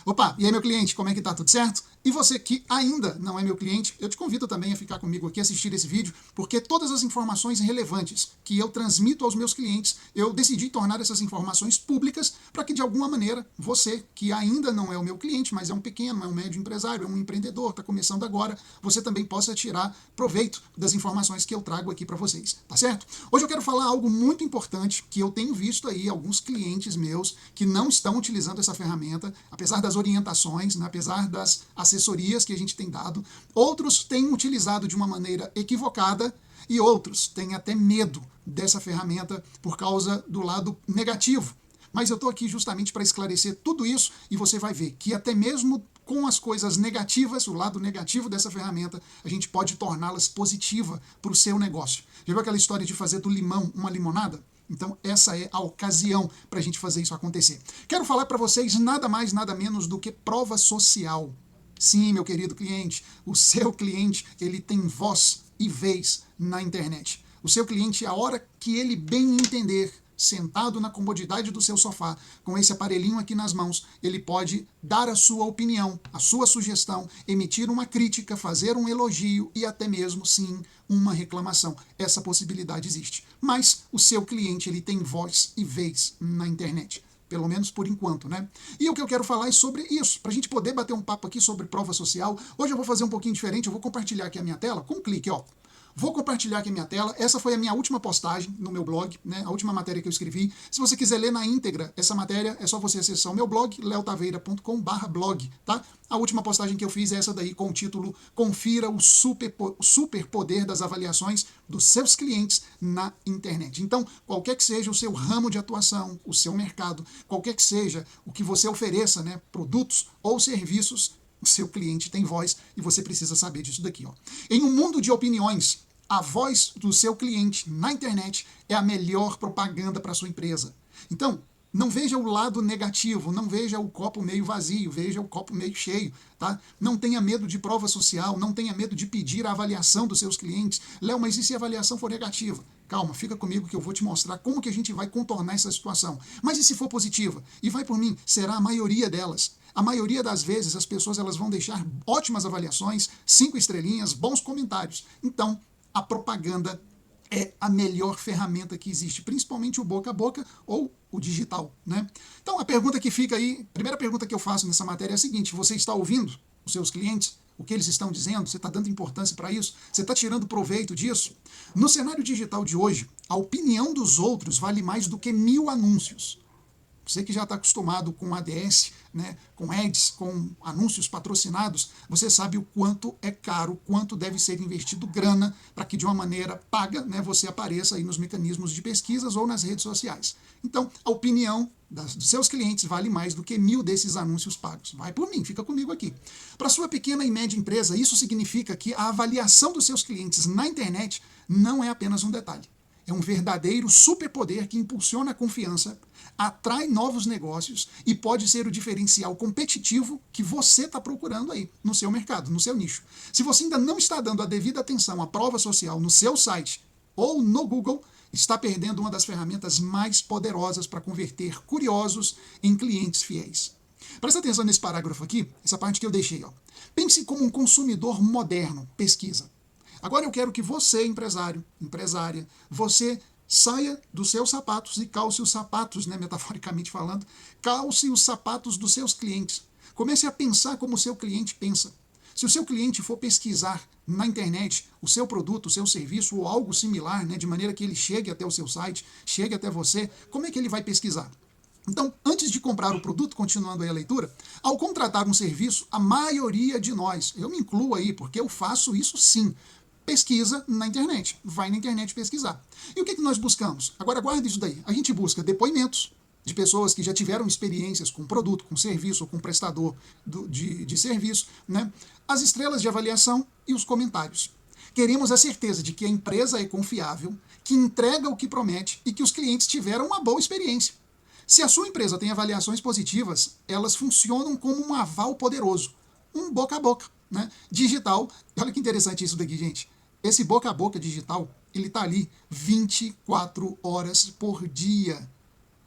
Opa, e aí meu cliente, como é que tá? Tudo certo? E você que ainda não é meu cliente, eu te convido também a ficar comigo aqui, assistir esse vídeo, porque todas as informações relevantes que eu transmito aos meus clientes, eu decidi tornar essas informações públicas para que de alguma maneira você que ainda não é o meu cliente, mas é um pequeno, é um médio empresário, é um empreendedor, está começando agora, você também possa tirar proveito das informações que eu trago aqui para vocês, tá certo? Hoje eu quero falar algo muito importante que eu tenho visto aí alguns clientes meus que não estão utilizando essa ferramenta, apesar das orientações, né, apesar das assessorias que a gente tem dado, outros têm utilizado de uma maneira equivocada e outros têm até medo dessa ferramenta por causa do lado negativo. Mas eu estou aqui justamente para esclarecer tudo isso e você vai ver que até mesmo com as coisas negativas, o lado negativo dessa ferramenta, a gente pode torná-las positiva para o seu negócio. Já viu aquela história de fazer do limão uma limonada? Então essa é a ocasião para a gente fazer isso acontecer. Quero falar para vocês nada mais, nada menos do que prova social. Sim, meu querido cliente, o seu cliente, ele tem voz e vez na internet. O seu cliente, a hora que ele bem entender, sentado na comodidade do seu sofá, com esse aparelhinho aqui nas mãos, ele pode dar a sua opinião, a sua sugestão, emitir uma crítica, fazer um elogio e até mesmo, sim, uma reclamação. Essa possibilidade existe. Mas o seu cliente, ele tem voz e vez na internet. Pelo menos por enquanto, né? E o que eu quero falar é sobre isso, para a gente poder bater um papo aqui sobre prova social. Hoje eu vou fazer um pouquinho diferente, eu vou compartilhar aqui a minha tela com um clique, ó. Vou compartilhar aqui a minha tela. Essa foi a minha última postagem no meu blog, né? A última matéria que eu escrevi. Se você quiser ler na íntegra essa matéria, é só você acessar o meu blog, leotaveira.com/blog, tá? A última postagem que eu fiz é essa daí com o título Confira o superpoder das avaliações dos seus clientes na internet. Então, qualquer que seja o seu ramo de atuação, o seu mercado, qualquer que seja o que você ofereça, né, produtos ou serviços, o seu cliente tem voz e você precisa saber disso daqui, ó. Em um mundo de opiniões, a voz do seu cliente na internet é a melhor propaganda para a sua empresa. Então, não veja o lado negativo, não veja o copo meio vazio, veja o copo meio cheio, tá? Não tenha medo de prova social, não tenha medo de pedir a avaliação dos seus clientes. Léo, mas e se a avaliação for negativa? Calma, fica comigo que eu vou te mostrar como que a gente vai contornar essa situação. Mas e se for positiva? E vai por mim, será a maioria delas. A maioria das vezes as pessoas elas vão deixar ótimas avaliações, 5 estrelinhas, bons comentários. Então, a propaganda é a melhor ferramenta que existe, principalmente o boca a boca ou o digital, né? Então a pergunta que fica aí, a primeira pergunta que eu faço nessa matéria é a seguinte: você está ouvindo os seus clientes? O que eles estão dizendo? Você está dando importância para isso? Você está tirando proveito disso? No cenário digital de hoje, a opinião dos outros vale mais do que 1000 anúncios. Você que já está acostumado com ADS, né, com ads, com anúncios patrocinados, você sabe o quanto é caro, o quanto deve ser investido grana para que de uma maneira paga, né, você apareça aí nos mecanismos de pesquisas ou nas redes sociais. Então, a opinião dos seus clientes vale mais do que 1000 desses anúncios pagos. Vai por mim, fica comigo aqui. Para sua pequena e média empresa, isso significa que a avaliação dos seus clientes na internet não é apenas um detalhe. É um verdadeiro superpoder que impulsiona a confiança, atrai novos negócios e pode ser o diferencial competitivo que você está procurando aí no seu mercado, no seu nicho. Se você ainda não está dando a devida atenção à prova social no seu site ou no Google, está perdendo uma das ferramentas mais poderosas para converter curiosos em clientes fiéis. Presta atenção nesse parágrafo aqui, essa parte que eu deixei, ó. Pense como um consumidor moderno, pesquisa. Agora eu quero que você, empresário, empresária, você saia dos seus sapatos e calce os sapatos, né, metaforicamente falando, calce os sapatos dos seus clientes. Comece a pensar como o seu cliente pensa. Se o seu cliente for pesquisar na internet o seu produto, o seu serviço ou algo similar, né, de maneira que ele chegue até o seu site, chegue até você, como é que ele vai pesquisar? Então, antes de comprar o produto, continuando aí a leitura, ao contratar um serviço, a maioria de nós, eu me incluo aí, porque eu faço isso sim, pesquisa na internet, vai na internet pesquisar. E o que nós buscamos? Agora guarda isso daí. A gente busca depoimentos de pessoas que já tiveram experiências com produto, com serviço ou com prestador de serviço, né? As estrelas de avaliação e os comentários. Queremos a certeza de que a empresa é confiável, que entrega o que promete e que os clientes tiveram uma boa experiência. Se a sua empresa tem avaliações positivas, elas funcionam como um aval poderoso, um boca a boca, né? Digital. Olha que interessante isso daqui, gente. Esse boca a boca digital, ele está ali 24 horas por dia.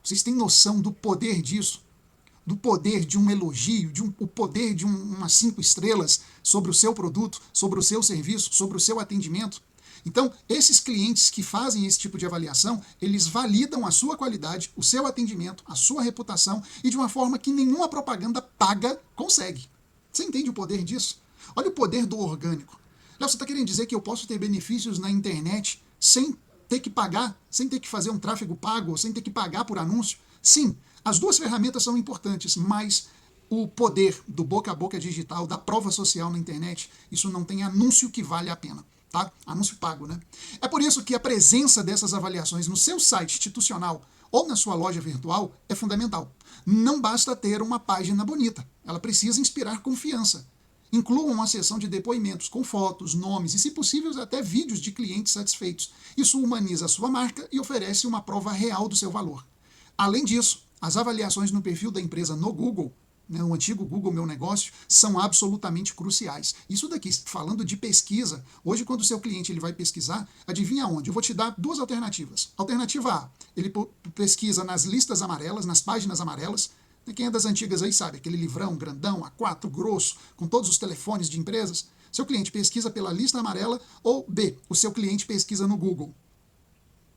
Vocês têm noção do poder disso? do poder de um elogio, o poder de umas 5 estrelas sobre o seu produto, sobre o seu serviço, sobre o seu atendimento. Então, esses clientes que fazem esse tipo de avaliação, eles validam a sua qualidade, o seu atendimento, a sua reputação e de uma forma que nenhuma propaganda paga consegue. Você entende o poder disso? Olha o poder do orgânico. Léo, você está querendo dizer que eu posso ter benefícios na internet sem ter que pagar, sem ter que fazer um tráfego pago, sem ter que pagar por anúncio? Sim, as duas ferramentas são importantes, mas o poder do boca a boca digital, da prova social na internet, isso não tem anúncio que vale a pena. Tá? Anúncio pago, né? É por isso que a presença dessas avaliações no seu site institucional ou na sua loja virtual é fundamental. Não basta ter uma página bonita, ela precisa inspirar confiança. Inclua uma seção de depoimentos com fotos, nomes e, se possível, até vídeos de clientes satisfeitos. Isso humaniza a sua marca e oferece uma prova real do seu valor. Além disso, as avaliações no perfil da empresa no Google, o antigo Google Meu Negócio, são absolutamente cruciais. Isso daqui, falando de pesquisa, hoje quando o seu cliente ele vai pesquisar, adivinha onde? Eu vou te dar 2 alternativas. Alternativa A, ele pesquisa nas listas amarelas, nas páginas amarelas. Quem é das antigas aí sabe, aquele livrão grandão, A4, grosso, com todos os telefones de empresas. Seu cliente pesquisa pela lista amarela, ou B, o seu cliente pesquisa no Google.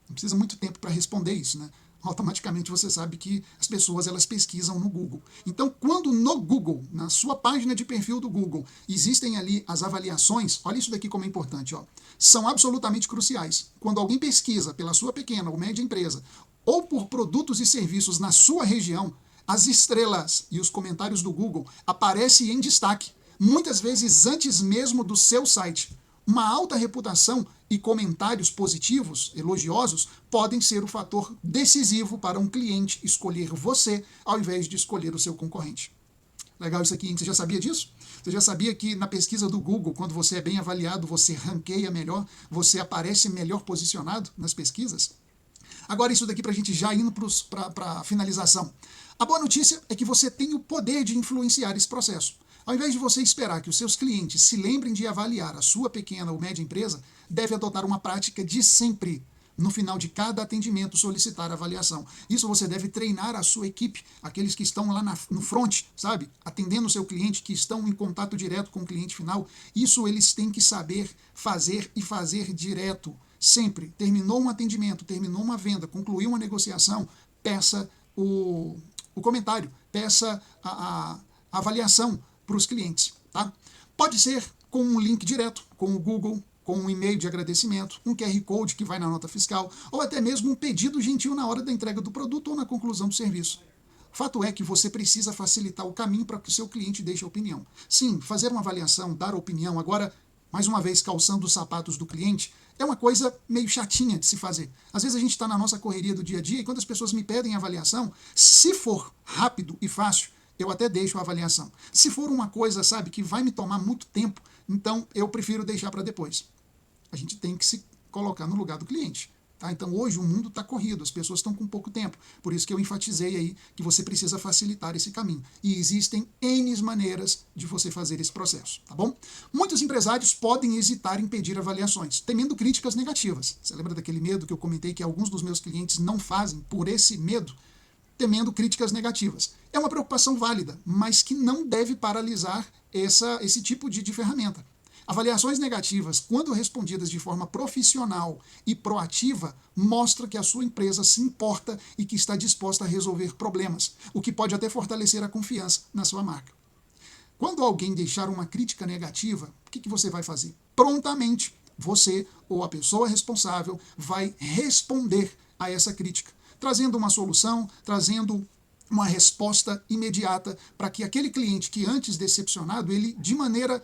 Não precisa muito tempo para responder isso, né? Automaticamente você sabe que as pessoas elas pesquisam no Google. Então, quando no Google, na sua página de perfil do Google, existem ali as avaliações, olha isso daqui como é importante, ó, são absolutamente cruciais. Quando alguém pesquisa pela sua pequena ou média empresa, ou por produtos e serviços na sua região, as estrelas e os comentários do Google aparecem em destaque, muitas vezes antes mesmo do seu site. Uma alta reputação e comentários positivos, elogiosos, podem ser o fator decisivo para um cliente escolher você ao invés de escolher o seu concorrente. Legal isso aqui, hein? Você já sabia disso? Você já sabia que na pesquisa do Google, quando você é bem avaliado, você ranqueia melhor, você aparece melhor posicionado nas pesquisas? Agora isso daqui para a gente já indo para a finalização. A boa notícia é que você tem o poder de influenciar esse processo. Ao invés de você esperar que os seus clientes se lembrem de avaliar a sua pequena ou média empresa, deve adotar uma prática de sempre, no final de cada atendimento, solicitar avaliação. Isso você deve treinar a sua equipe, aqueles que estão lá no front, sabe? Atendendo o seu cliente, que estão em contato direto com o cliente final. Isso eles têm que saber fazer e fazer direto. Sempre. Terminou um atendimento, terminou uma venda, concluiu uma negociação, peça o comentário, peça a avaliação para os clientes. Tá? Pode ser com um link direto, com o Google, com um e-mail de agradecimento, um QR Code que vai na nota fiscal, ou até mesmo um pedido gentil na hora da entrega do produto ou na conclusão do serviço. Fato é que você precisa facilitar o caminho para que o seu cliente deixe a opinião. Sim, fazer uma avaliação, dar opinião, agora, mais uma vez, calçando os sapatos do cliente, é uma coisa meio chatinha de se fazer. Às vezes a gente está na nossa correria do dia a dia e quando as pessoas me pedem avaliação, se for rápido e fácil, eu até deixo a avaliação. Se for uma coisa, sabe, que vai me tomar muito tempo, então eu prefiro deixar para depois. A gente tem que se colocar no lugar do cliente. Tá? Então hoje o mundo está corrido, as pessoas estão com pouco tempo. Por isso que eu enfatizei aí que você precisa facilitar esse caminho. E existem N maneiras de você fazer esse processo. Tá bom? Muitos empresários podem hesitar em pedir avaliações, temendo críticas negativas. Você lembra daquele medo que eu comentei que alguns dos meus clientes não fazem por esse medo? Temendo críticas negativas. É uma preocupação válida, mas que não deve paralisar esse tipo de ferramenta. Avaliações negativas, quando respondidas de forma profissional e proativa, mostra que a sua empresa se importa e que está disposta a resolver problemas, o que pode até fortalecer a confiança na sua marca. Quando alguém deixar uma crítica negativa, o que você vai fazer? Prontamente, você ou a pessoa responsável vai responder a essa crítica, trazendo uma solução, trazendo uma resposta imediata para que aquele cliente que antes decepcionado, ele de maneira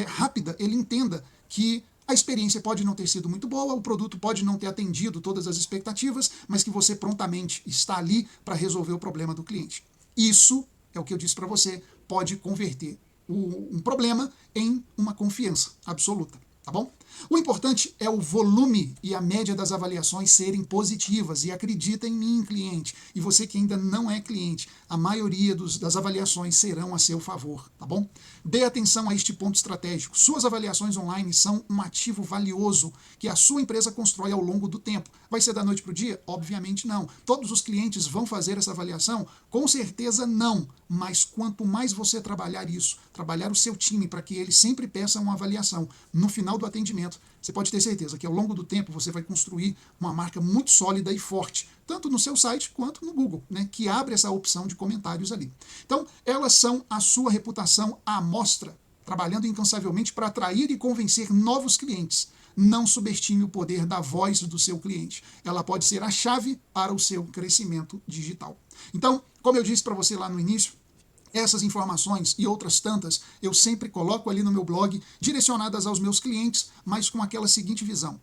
rápida, ele entenda que a experiência pode não ter sido muito boa, o produto pode não ter atendido todas as expectativas, mas que você prontamente está ali para resolver o problema do cliente. Isso é o que eu disse para você, pode converter um problema em uma confiança absoluta. tá bom? O importante é o volume e a média das avaliações serem positivas, e acredita em mim, cliente, e você que ainda não é cliente, a maioria das avaliações serão a seu favor, tá bom? Dê atenção a este ponto estratégico. Suas avaliações online são um ativo valioso que a sua empresa constrói ao longo do tempo. Vai ser da noite para o dia? Obviamente não. Todos os clientes vão fazer essa avaliação? Com certeza não, mas quanto mais você trabalhar isso, trabalhar o seu time para que ele sempre peça uma avaliação no final do atendimento, você pode ter certeza que ao longo do tempo você vai construir uma marca muito sólida e forte, tanto no seu site quanto no Google, né, que abre essa opção de comentários ali. Então, elas são a sua reputação à mostra, trabalhando incansavelmente para atrair e convencer novos clientes. Não subestime o poder da voz do seu cliente. Ela pode ser a chave para o seu crescimento digital. Então, como eu disse para você lá no início, essas informações e outras tantas eu sempre coloco ali no meu blog, direcionadas aos meus clientes, mas com aquela seguinte visão.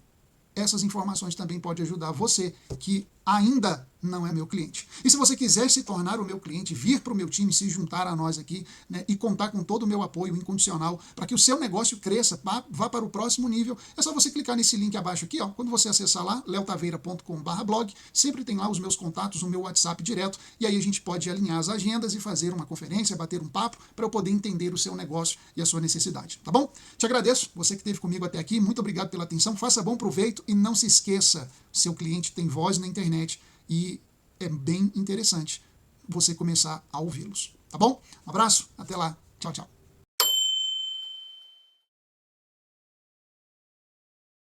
Essas informações também podem ajudar você que ainda não é meu cliente. E se você quiser se tornar o meu cliente, vir para o meu time, se juntar a nós aqui, né, e contar com todo o meu apoio incondicional para que o seu negócio cresça, vá para o próximo nível, é só você clicar nesse link abaixo aqui, ó. Quando você acessar lá, leotaveira.com/blog, sempre tem lá os meus contatos, o meu WhatsApp direto, e aí a gente pode alinhar as agendas e fazer uma conferência, bater um papo, para eu poder entender o seu negócio e a sua necessidade, tá bom? Te agradeço, você que esteve comigo até aqui, muito obrigado pela atenção, faça bom proveito e não se esqueça, seu cliente tem voz na internet e é bem interessante você começar a ouvi-los, tá bom? Um abraço, até lá, tchau, tchau.